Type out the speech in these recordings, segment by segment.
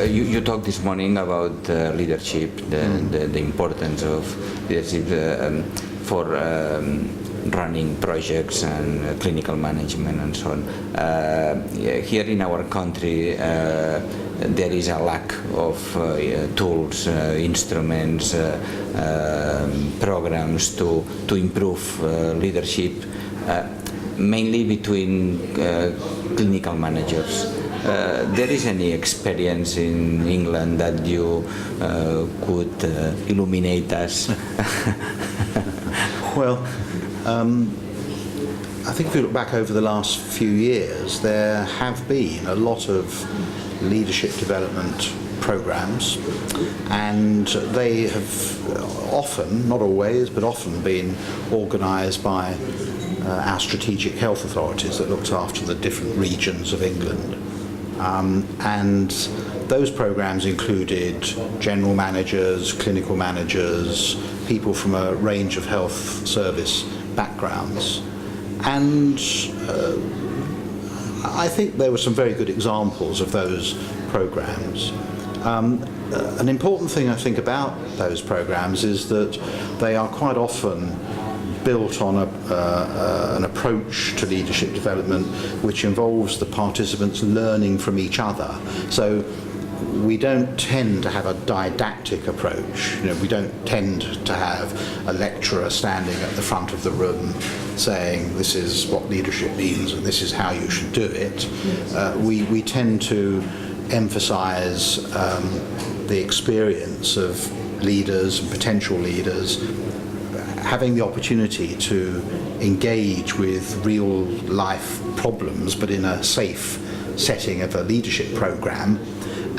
You talked this morning about leadership, the importance of leadership for running projects and clinical management and so on. Here in our country, there is a lack of tools, instruments, programs to improve leadership, mainly between clinical managers. There is any experience in England that you could illuminate us? Well, I think if you look back over the last few years, there have been a lot of leadership development programs, and they have often, not always, but often been organised by our strategic health authorities that looks after the different regions of England. And those programs included general managers, clinical managers, people from a range of health service backgrounds. And I think there were some very good examples of those programs. An important thing I think about those programs is that they are quite often built on an approach to leadership development which involves the participants learning from each other. So we don't tend to have a didactic approach. We don't tend to have a lecturer standing at the front of the room saying this is what leadership means and this is how you should do it. We tend to emphasize the experience of leaders and potential leaders having the opportunity to engage with real life problems, but in a safe setting of a leadership program,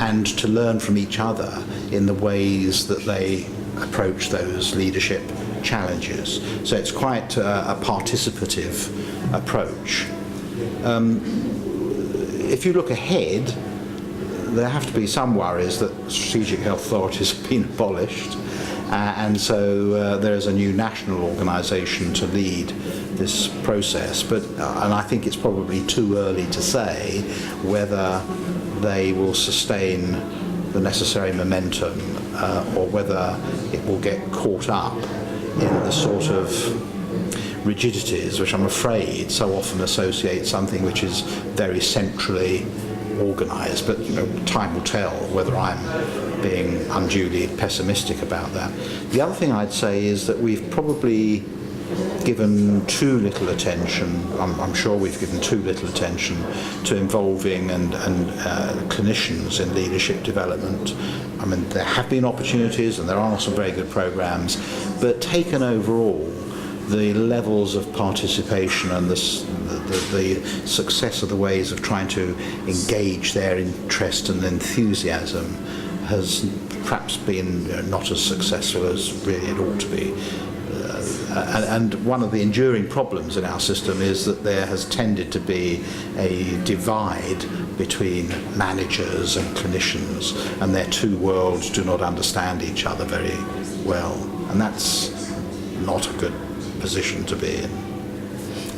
and to learn from each other in the ways that they approach those leadership challenges. So it's quite a participative approach. If you look ahead, there have to be some worries that strategic health authorities have been abolished. And so there is a new national organisation to lead this process, and I think it's probably too early to say whether they will sustain the necessary momentum or whether it will get caught up in the sort of rigidities which I'm afraid so often associate something which is very centrally organised. But time will tell whether I'm being unduly pessimistic about that. The other thing I'd say is that we've probably given too little attention, I'm sure we've given too little attention to involving and clinicians in leadership development. I mean, there have been opportunities and there are some very good programs, but taken overall, the levels of participation and the success of the ways of trying to engage their interest and enthusiasm has perhaps been not as successful as really it ought to be. And one of the enduring problems in our system is that there has tended to be a divide between managers and clinicians, and their two worlds do not understand each other very well, and that's not a good position to be in.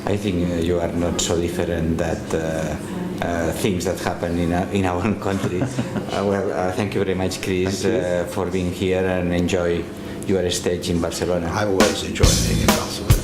I think you are not so different that things that happen in our own country. Thank you very much, Chris, for being here, and enjoy your stage in Barcelona. I always enjoy being in Barcelona.